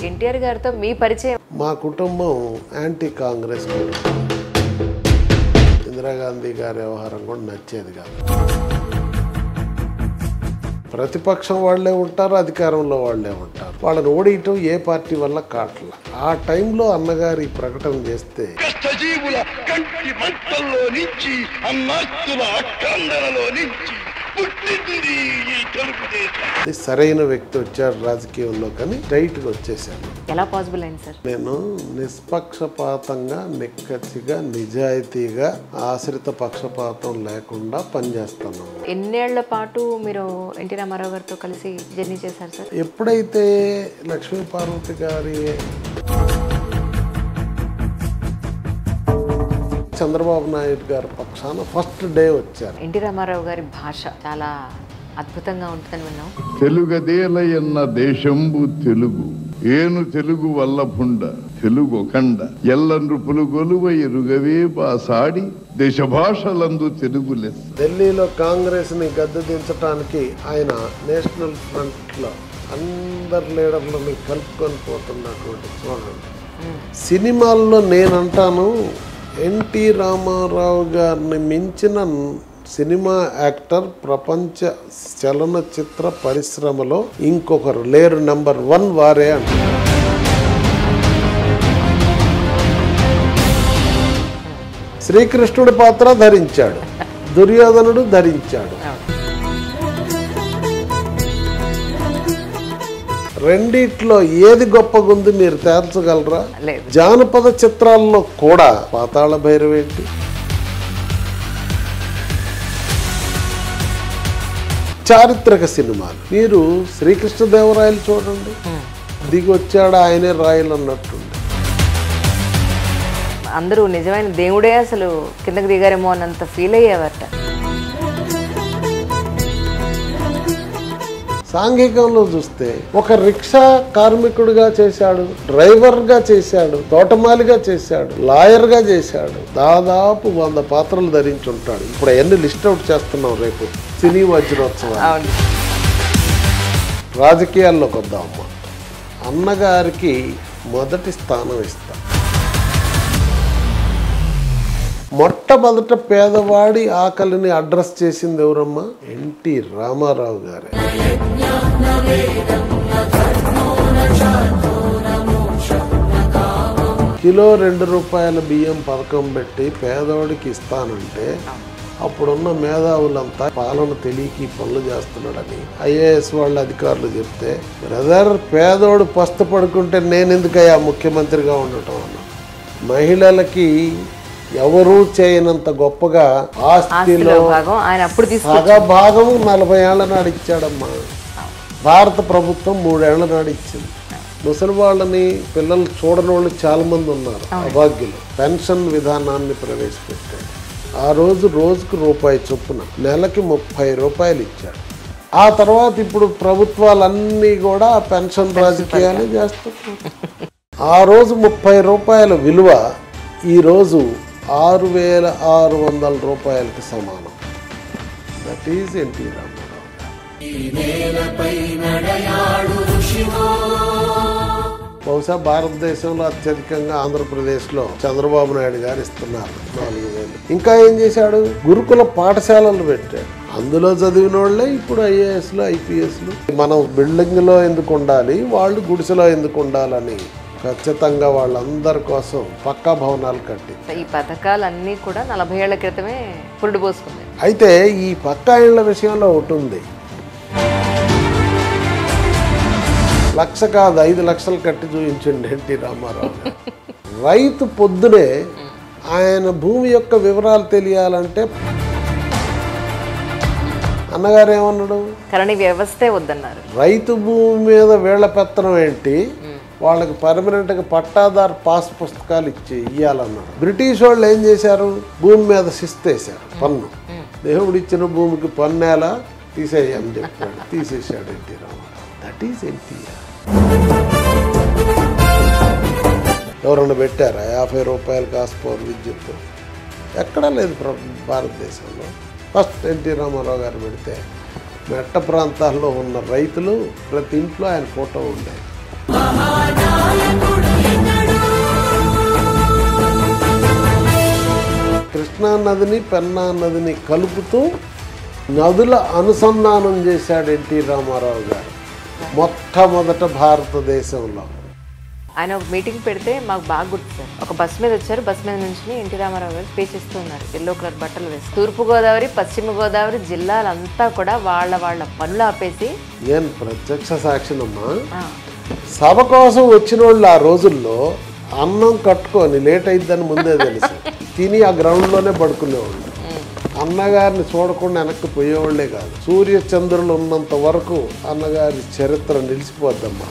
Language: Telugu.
ఎన్టీఆర్ గారితో మీ పరిచయం? మా కుటుంబం యాంటీ కాంగ్రెస్, ఇందిరాగాంధీ గారి వ్యవహారం కూడా నచ్చేది కాదు. ప్రతిపక్షం వాళ్ళే ఉంటారు, అధికారంలో వాళ్ళే ఉంటారు. వాళ్ళని ఓడియటం ఏ పార్టీ వల్ల కాట్ల. ఆ టైంలో అన్నగారి ప్రకటన చేస్తే సరైన వ్యక్తి వచ్చాడు రాజకీయంలో, కానీ టైట్ గా వచ్చేసాను. ఎలా పాసిబుల్ అయింది సార్? నేను నిష్పక్షపాతంగా, నిక్కచ్చిగా, నిజాయితీగా, ఆశ్రిత పక్షపాతం లేకుండా పనిచేస్తాను. ఎన్నేళ్ల పాటు మీరు ఎన్టీ రామారావు గారితో కలిసి జర్నీ చేశారు సార్? ఎప్పుడైతే లక్ష్మీ పార్వతి గారి చంద్రబాబు నాయుడు గారి పక్షాన ఫస్ట్ డే వచ్చారు. ఎన్టీ రామారావు గారి భాష చాలా అద్భుతంగా ఉంటుందని విన్నాం. తెలుగదేలయన్న దేశంబు తెలుగు, ఏను తెలుగు వల్లభుండ తెలుగు కండ, ఎల్ల నృపులు గొలువ ఎరుగవే బాసాడి దేశ భాషలందు తెలుగు లెస్. ఢిల్లీలో కాంగ్రెస్ ని గద్దె దించడానికి ఆయన నేషనల్ ఫ్రంట్ లో అందరు లీడర్లని కలుపుకొని పోతున్నటువంటి చూడండి. సినిమాల్లో నేనంటాను, ఎన్టీ రామారావు గారిని మించిన సినిమా యాక్టర్ ప్రపంచ చలనచిత్ర పరిశ్రమలో ఇంకొకరు లేరు, నెంబర్ 1 వారే అంటారు. శ్రీకృష్ణుడి పాత్ర ధరించాడు, దుర్యోధనుడు ధరించాడు. రెండిట్లో ఏది గొప్పగుంది మీరు తేల్చగలరా? జానపద చిత్రాల్లో కూడా పాతాళ భైరవి ఏంటి, చారిత్రక సినిమాలు. మీరు శ్రీకృష్ణదేవరాయలు చూడండి, దిగొచ్చాడు ఆయనే రాయలు అన్నట్టుంది. అందరూ నిజమైన దేవుడే అసలు కిందకి దిగారేమో అన్నంత ఫీల్ అయ్యేవారట. సాంఘికంలో చూస్తే ఒక రిక్షా కార్మికుడిగా చేశాడు, డ్రైవర్గా చేశాడు, తోటమాలిగా చేశాడు, లాయర్గా చేశాడు. దాదాపు 100 పాత్రలు ధరించి ఉంటాడు. ఇప్పుడు ఎన్ని లిస్ట్ అవుట్ చేస్తున్నాం రేపు సినీ వజ్రోత్సవం. రాజకీయాల్లోకి వద్దామమ్మా. అన్నగారికి మొదటి స్థానం ఇస్తాం. మొట్టమొదట పేదవాడి ఆకలిని అడ్రస్ చేసింది ఎవరమ్మా? ఎన్టీ రామారావు గారే. కిలో 2 రూపాయల బియ్యం పథకం పెట్టి పేదవాడికి ఇస్తానంటే అప్పుడున్న మేధావులంతా పాలన తెలియకి పనులు చేస్తున్నాడని ఐఏఎస్ వాళ్ళ అధికారులు చెప్తే, బ్రదర్ పేదోడు పస్తు పడుకుంటే నేను ఎందుకయ్యా ముఖ్యమంత్రిగా ఉండటం అన్న. మహిళలకి ఎవరూ చేయనంత గొప్పగా ఆస్తిలో సగభాగం 40 ఏళ్ల నాడు ఇచ్చాడమ్మా. భారత ప్రభుత్వం 3 ఏళ్ల నాడు ఇచ్చింది. ముసలి వాళ్ళని, పిల్లలు చూడని వాళ్ళు చాలా మంది ఉన్నారు, అభాగ్యులు. పెన్షన్ విధానాన్ని ప్రవేశపెట్టాడు. ఆ రోజు రోజుకు రూపాయి చొప్పున నెలకి 30 రూపాయలు ఇచ్చాడు. ఆ తర్వాత ఇప్పుడు ప్రభుత్వాలన్నీ కూడా పెన్షన్ రాజకీయాలు చేస్తున్నారు. ఆ రోజు 30 రూపాయల విలువ ఈరోజు 6,600 రూపాయలకి సమానం. That is NT Rama Rao. బహుశా భారతదేశంలో అత్యధికంగా ఆంధ్రప్రదేశ్లో చంద్రబాబు నాయుడు గారు ఇస్తున్నారు 4,000. ఇంకా ఏం చేశాడు? గురుకుల పాఠశాలలు పెట్టాడు. అందులో చదివిన వాళ్ళే ఇప్పుడు ఐఏఎస్లు, ఐపీఎస్లు. మనం బిల్డింగ్లో ఎందుకు ఉండాలి, వాళ్ళు గుడిసెలో ఎందుకు ఉండాలని ఖచ్చితంగా వాళ్ళందరి కోసం పక్కా భవనాలు కట్టి ఈ పథకాలన్నీ కూడా 40 ఏళ్ల క్రితమే పురుడు పోసుకుంది. అయితే ఈ పక్కా ఇళ్ల విషయంలో ఒకటి ఉంది. 1,00,000 కాదు 5 లక్షలు కట్టి చూపించండి ఎన్టీ రామారావు. రైతు పొద్దునే ఆయన భూమి యొక్క వివరాలు తెలియాలంటే అన్నగారు ఏమన్నాడు? కరణి వ్యవస్థే వద్దన్నారు. రైతు భూమి మీద వేళ్ల పెత్తనం ఏంటి, వాళ్ళకి పర్మనెంట్గా పట్టాదారు పాస్ పుస్తకాలు ఇవ్వాలన్నాడు. బ్రిటిష్ వాళ్ళు ఏం చేశారు? భూమి మీద శిస్తేశారు, పన్ను. దేవుడు ఇచ్చిన భూమికి పన్నేలా తీసేయని చెప్పాడు, తీసేశాడు ఎన్టీ రామారావు. That is NTR. ఎవరన్నా పెట్టారా 50 రూపాయలు కాస్పోర్ విద్యుత్? ఎక్కడా లేదు భారతదేశంలో. ఫస్ట్ ఎన్టీ రామారావు గారు పెడితే మెట్ట ప్రాంతాల్లో ఉన్న రైతులు ప్రతి ఇంట్లో ఆయన ఫోటో ఉండేది. నదిని పెన్నా నదిని కలుపుతూ నదుల అనుసంధానం చేశాడు ఎన్టీ రామారావు గారు మొట్టమొదట భారతదేశంలో. ఆయన ఒక మీటింగ్ పెడితే మాకు బాగా గుర్తు సార్. ఒక బస్ మీద వచ్చారు, బస్ మీద నుంచి ఎన్టీ రామారావు గారు స్పీచ్ ఇస్తూ ఉన్నారు, ఎల్లో కలర్ బట్టలు వేసి. తూర్పుగోదావరి పశ్చిమ గోదావరి జిల్లాలంతా కూడా వాళ్ళ పనులు ఆపేసి, నేను ప్రత్యక్ష సాక్షినమ్మా, సభ కోసం వచ్చిన వాళ్ళు ఆ రోజుల్లో అన్నం కట్టుకొని లేట్ అయిద్దని ముందే తెలుసు, తిని ఆ గ్రౌండ్లోనే పడుకునేవాళ్ళు. అన్నగారిని చూడకుండా వెనక్కి పోయేవాళ్లే కాదు. సూర్య చంద్రులు ఉన్నంత వరకు అన్నగారి చరిత్ర నిలిచిపోద్దమ్మా.